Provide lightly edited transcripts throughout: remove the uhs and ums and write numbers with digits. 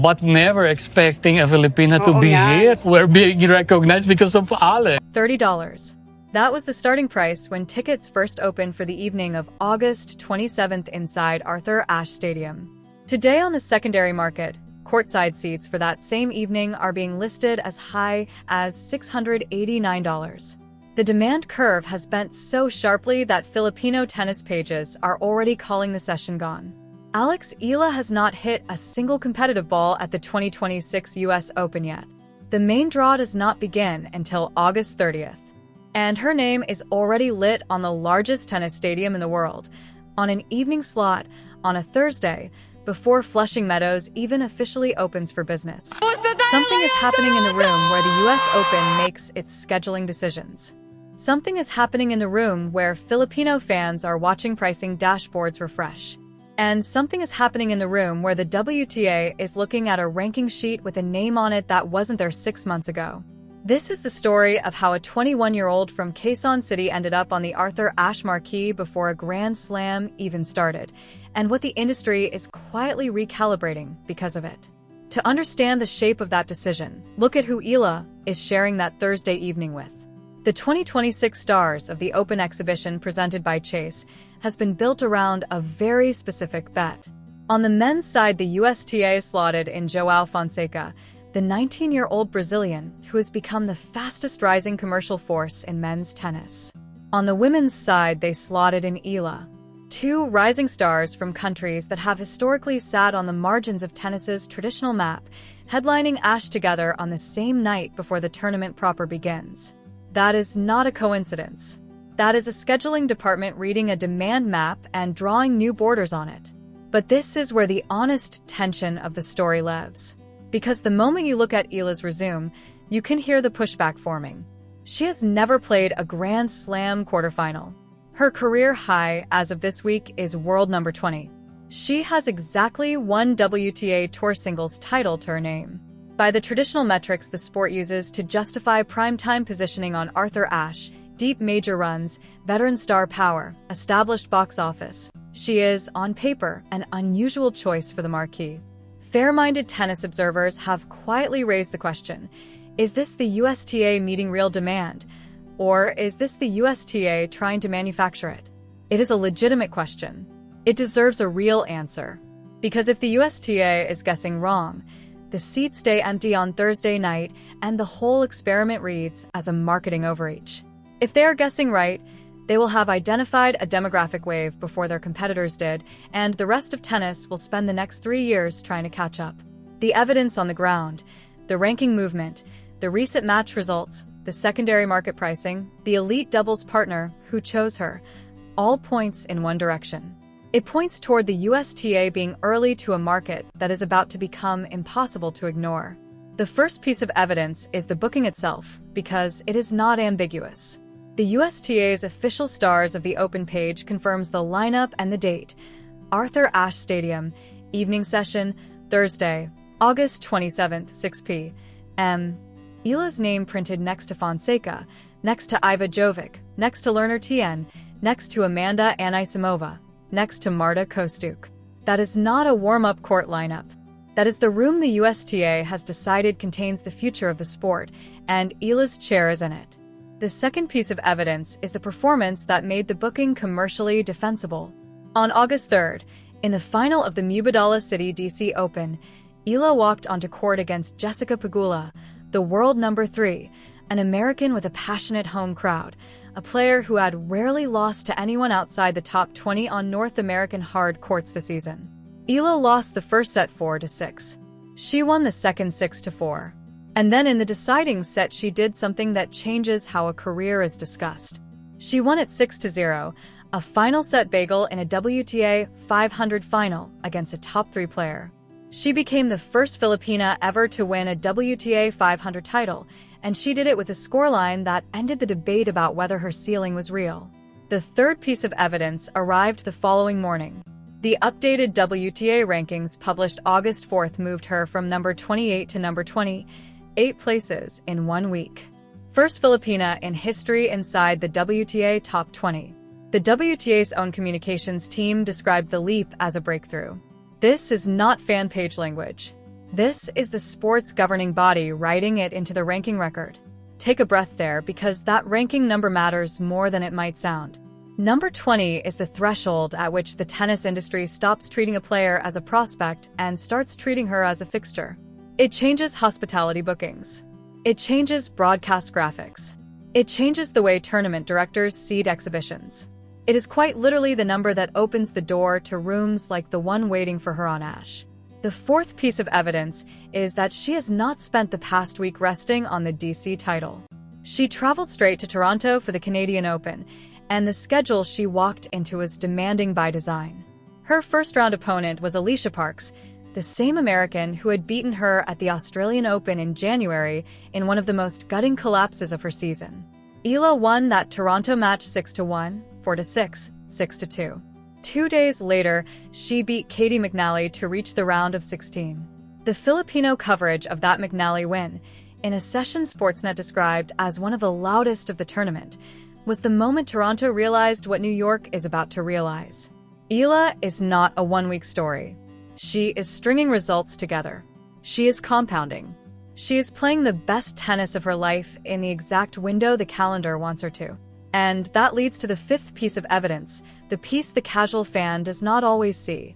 but never expecting a Filipina to be here. We're being recognized because of Alex. $30. That was the starting price when tickets first opened for the evening of August 27th inside Arthur Ashe Stadium. Today on the secondary market, courtside seats for that same evening are being listed as high as $689. The demand curve has bent so sharply that Filipino tennis pages are already calling the session gone. Alex Eala has not hit a single competitive ball at the 2026 US Open yet. The main draw does not begin until August 30th. And her name is already lit on the largest tennis stadium in the world, on an evening slot on a Thursday, before Flushing Meadows even officially opens for business. Something is happening in the room where the US Open makes its scheduling decisions. Something is happening in the room where Filipino fans are watching pricing dashboards refresh. And something is happening in the room where the WTA is looking at a ranking sheet with a name on it that wasn't there 6 months ago. This is the story of how a 21-year-old from Quezon City ended up on the Arthur Ashe marquee before a Grand Slam even started, and what the industry is quietly recalibrating because of it. To understand the shape of that decision, look at who Eala is sharing that Thursday evening with. The 2026 stars of the Open exhibition presented by Chase has been built around a very specific bet. On the men's side, the USTA slotted in João Fonseca, the 19-year-old Brazilian who has become the fastest-rising commercial force in men's tennis. On the women's side, they slotted in Eala, two rising stars from countries that have historically sat on the margins of tennis's traditional map, headlining Ashe together on the same night before the tournament proper begins. That is not a coincidence. That is a scheduling department reading a demand map and drawing new borders on it. But this is where the honest tension of the story lives. Because the moment you look at Eala's resume, you can hear the pushback forming. She has never played a Grand Slam quarterfinal. Her career high as of this week is world number 20. She has exactly one WTA Tour singles title to her name. By the traditional metrics the sport uses to justify primetime positioning on Arthur Ashe, deep major runs, veteran star power, established box office, she is, on paper, an unusual choice for the marquee. Fair-minded tennis observers have quietly raised the question, is this the USTA meeting real demand? Or is this the USTA trying to manufacture it? It is a legitimate question. It deserves a real answer. Because if the USTA is guessing wrong, the seats stay empty on Thursday night and the whole experiment reads as a marketing overreach. If they are guessing right, they will have identified a demographic wave before their competitors did, and the rest of tennis will spend the next 3 years trying to catch up. The evidence on the ground, the ranking movement, the recent match results, the secondary market pricing, the elite doubles partner who chose her, all points in one direction. It points toward the USTA being early to a market that is about to become impossible to ignore. The first piece of evidence is the booking itself, because it is not ambiguous. The USTA's official stars of the Open page confirms the lineup and the date. Arthur Ashe Stadium, evening session, Thursday, August 27th, 6 p.m. Eala's name printed next to Fonseca, next to Iva Jovic, next to Lerner Tien, next to Amanda Anisimova, next to Marta Kostyuk. That is not a warm-up court lineup. That is the room the USTA has decided contains the future of the sport, and Eala's chair is in it. The second piece of evidence is the performance that made the booking commercially defensible. On August 3rd, in the final of the Mubadala City DC Open, Eala walked onto court against Jessica Pegula, the world number 3, an American with a passionate home crowd, a player who had rarely lost to anyone outside the top 20 on North American hard courts this season. Eala lost the first set 4-6. She won the second 6-4. And then in the deciding set she did something that changes how a career is discussed. She won it 6-0, a final set bagel in a WTA 500 final against a top 3 player. She became the first Filipina ever to win a WTA 500 title, and she did it with a scoreline that ended the debate about whether her ceiling was real. The third piece of evidence arrived the following morning. The updated WTA rankings published August 4th moved her from number 28 to number 20, 8 places in 1 week. First Filipina in history inside the WTA top 20. The WTA's own communications team described the leap as a breakthrough. This is not fan page language. This is the sport's governing body writing it into the ranking record. Take a breath there, because that ranking number matters more than it might sound. Number 20 is the threshold at which the tennis industry stops treating a player as a prospect and starts treating her as a fixture. It changes hospitality bookings. It changes broadcast graphics. It changes the way tournament directors seed exhibitions. It is quite literally the number that opens the door to rooms like the one waiting for her on Ashe. The fourth piece of evidence is that she has not spent the past week resting on the DC title. She traveled straight to Toronto for the Canadian Open, and the schedule she walked into was demanding by design. Her first-round opponent was Alicia Parks, the same American who had beaten her at the Australian Open in January in one of the most gutting collapses of her season. Eala won that Toronto match 6-1, 4-6, 6-2. 2 days later, she beat Katie McNally to reach the round of 16. The Filipino coverage of that McNally win, in a session Sportsnet described as one of the loudest of the tournament, was the moment Toronto realized what New York is about to realize. Eala is not a one-week story. She is stringing results together. She is compounding. She is playing the best tennis of her life in the exact window the calendar wants her to. And that leads to the fifth piece of evidence, the piece the casual fan does not always see: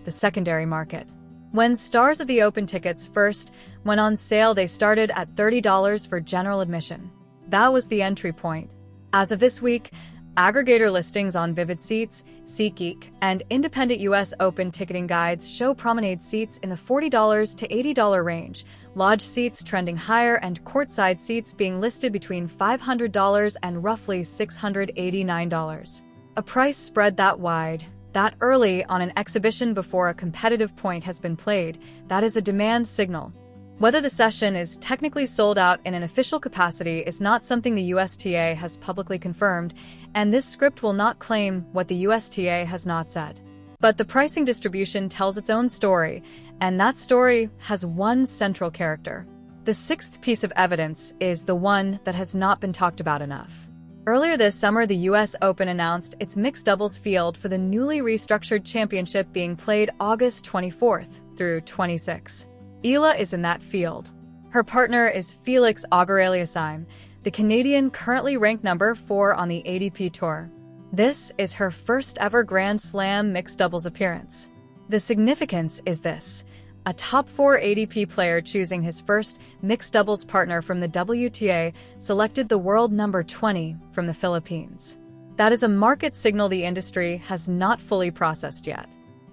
the secondary market. When Stars of the Open tickets first went on sale, they started at $30 for general admission. That was the entry point. As of this week, aggregator listings on Vivid Seats, SeatGeek, and independent US Open ticketing guides show promenade seats in the $40 to $80 range, lodge seats trending higher, and courtside seats being listed between $500 and roughly $689. A price spread that wide, that early on an exhibition before a competitive point has been played, that is a demand signal. Whether the session is technically sold out in an official capacity is not something the USTA has publicly confirmed, and this script will not claim what the USTA has not said. But the pricing distribution tells its own story, and that story has one central character. The sixth piece of evidence is the one that has not been talked about enough. Earlier this summer, the US Open announced its mixed doubles field for the newly restructured championship being played August 24th through 26th. Eala is in that field. Her partner is Felix Auger-Aliassime, the Canadian currently ranked number 4 on the ATP Tour. This is her first ever Grand Slam mixed doubles appearance. The significance is this: a top 4 ATP player choosing his first mixed doubles partner from the WTA selected the world number 20 from the Philippines. That is a market signal the industry has not fully processed yet.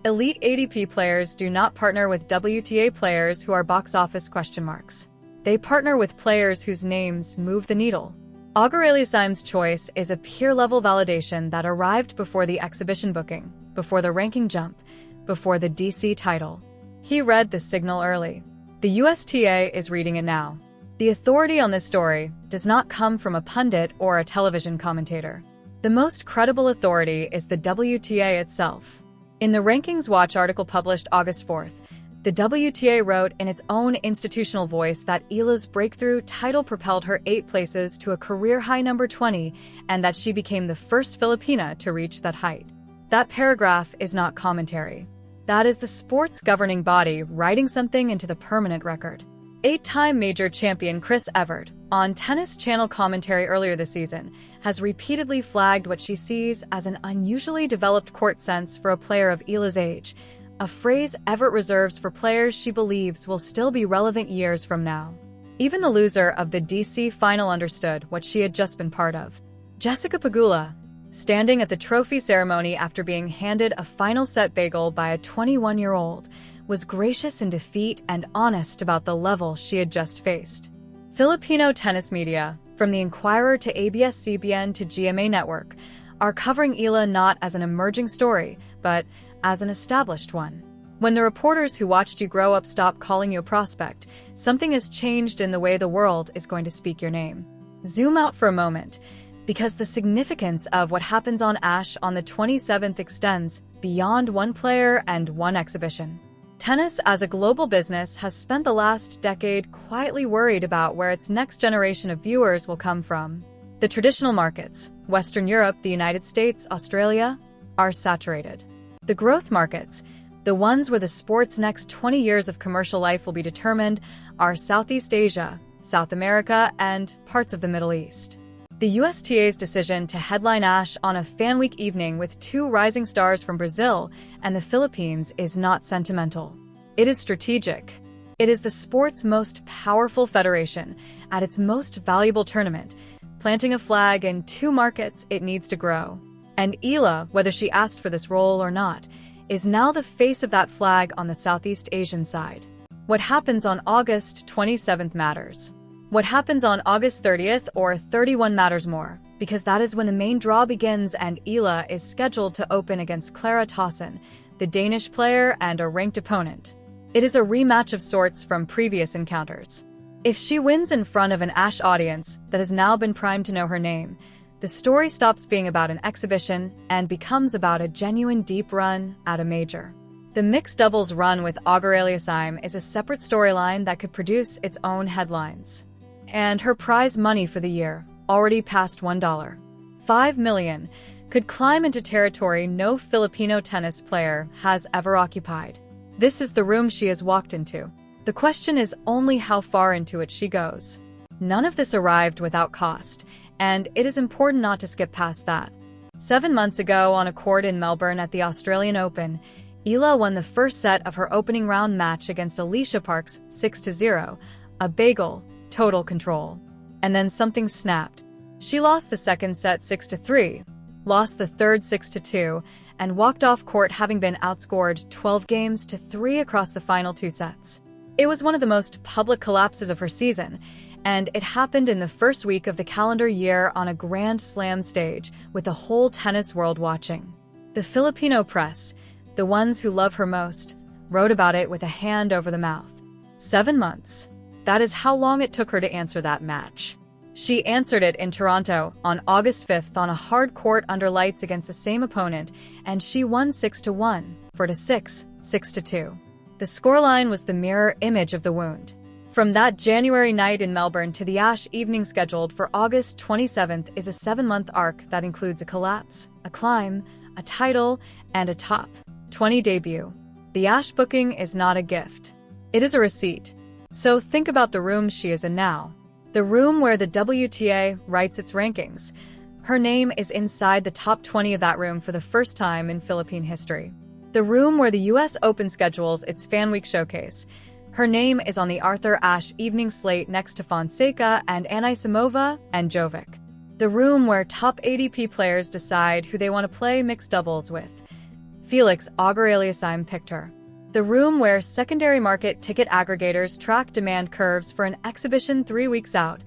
Elite ATP players do not partner with WTA players who are box office question marks. They partner with players whose names move the needle. Auger-Aliassime's choice is a peer-level validation that arrived before the exhibition booking, before the ranking jump, before the DC title. He read the signal early. The USTA is reading it now. The authority on this story does not come from a pundit or a television commentator. The most credible authority is the WTA itself. In the Rankings Watch article published August 4th, the WTA wrote in its own institutional voice that Eala's breakthrough title propelled her 8 places to a career-high number 20, and that she became the first Filipina to reach that height. That paragraph is not commentary. That is the sport's governing body writing something into the permanent record. 8-time major champion Chris Evert, on Tennis Channel commentary earlier this season, has repeatedly flagged what she sees as an unusually developed court sense for a player of Eala's age, a phrase Evert reserves for players she believes will still be relevant years from now. Even the loser of the DC final understood what she had just been part of. Jessica Pegula, standing at the trophy ceremony after being handed a final set bagel by a 21-year-old, was gracious in defeat and honest about the level she had just faced. Filipino tennis media, from the Inquirer to ABS-CBN to GMA Network, are covering Eala not as an emerging story, but as an established one. When the reporters who watched you grow up stop calling you a prospect, something has changed in the way the world is going to speak your name. Zoom out for a moment, because the significance of what happens on Ashe on the 27th extends beyond one player and one exhibition. Tennis as a global business has spent the last decade quietly worried about where its next generation of viewers will come from. The traditional markets, Western Europe, the United States, Australia, are saturated. The growth markets, The ones where the sport's next 20 years of commercial life will be determined are Southeast Asia, South America, and parts of the Middle East. The USTA's decision to headline Ashe on a Fan Week evening with two rising stars from Brazil and the Philippines is not sentimental. It is strategic. It is the sport's most powerful federation at its most valuable tournament, planting a flag in two markets it needs to grow. And Eala, whether she asked for this role or not, is now the face of that flag on the Southeast Asian side. What happens on August 27th matters. What happens on August 30th or 31 matters more, because that is when the main draw begins and Eala is scheduled to open against Clara Tauson, the Danish player and a ranked opponent. It is a rematch of sorts from previous encounters. If she wins in front of an Ashe audience that has now been primed to know her name, the story stops being about an exhibition and becomes about a genuine deep run at a major. The mixed doubles run with Eala is a separate storyline that could produce its own headlines. And her prize money for the year, already past $1.5 million, could climb into territory no Filipino tennis player has ever occupied. This is the room she has walked into. The question is only how far into it she goes. None of this arrived without cost, and it is important not to skip past that. 7 months ago on a court in Melbourne at the Australian Open, Eala won the first set of her opening round match against Alicia Parks 6-0, a bagel, total control. And then something snapped. She lost the second set 6-3, lost the third 6-2, and walked off court having been outscored 12-3 across the final 2 sets. It was one of the most public collapses of her season, and it happened in the first week of the calendar year on a Grand Slam stage with the whole tennis world watching. The Filipino press, the ones who love her most, wrote about it with a hand over the mouth. 7 months. That is how long it took her to answer that match. She answered it in Toronto on August 5th on a hard court under lights against the same opponent, and she won 6-1, 4-6, 6-2. The scoreline was the mirror image of the wound. From that January night in Melbourne to the Ashe evening scheduled for August 27th is a 7-month arc that includes a collapse, a climb, a title, and a top 20 debut. The Ashe booking is not a gift. It is a receipt. So think about the room she is in now. The room where the WTA writes its rankings. Her name is inside the top 20 of that room for the first time in Philippine history. The room where the US Open schedules its Fan Week showcase. Her name is on the Arthur Ashe evening slate next to Fonseca and Anisimova and Jovic. The room where top ADP players decide who they want to play mixed doubles with. Felix Auger-Aliassime picked her. The room where secondary market ticket aggregators track demand curves for an exhibition 3 weeks out.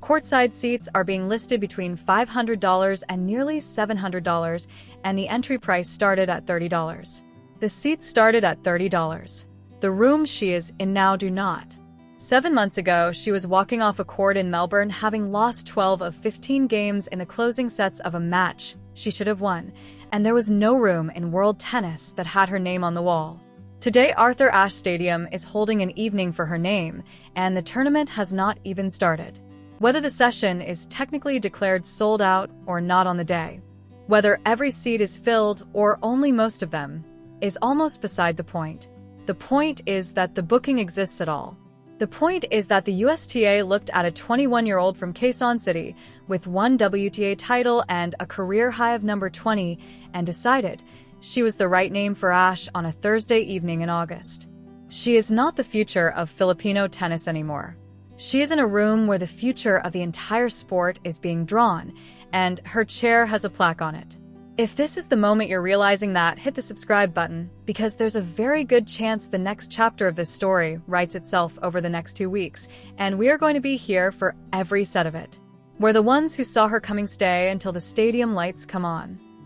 Courtside seats are being listed between $500 and nearly $700, and the entry price started at $30. The seats started at $30. The room she is in now do not. 7 months ago, she was walking off a court in Melbourne having lost 12 of 15 games in the closing sets of a match she should have won, and there was no room in world tennis that had her name on the wall. Today, Arthur Ashe Stadium is holding an evening for her name, and the tournament has not even started. Whether the session is technically declared sold out or not on the day, whether every seat is filled or only most of them, is almost beside the point. The point is that the booking exists at all. The point is that the USTA looked at a 21-year-old from Quezon City with 1 WTA title and a career high of number 20 and decided she was the right name for Ashe on a Thursday evening in August. She is not the future of Filipino tennis anymore. She is in a room where the future of the entire sport is being drawn, and her chair has a plaque on it. If this is the moment you're realizing that, hit the subscribe button, because there's a very good chance the next chapter of this story writes itself over the next 2 weeks, and we are going to be here for every set of it. We're the ones who saw her coming stay until the stadium lights come on.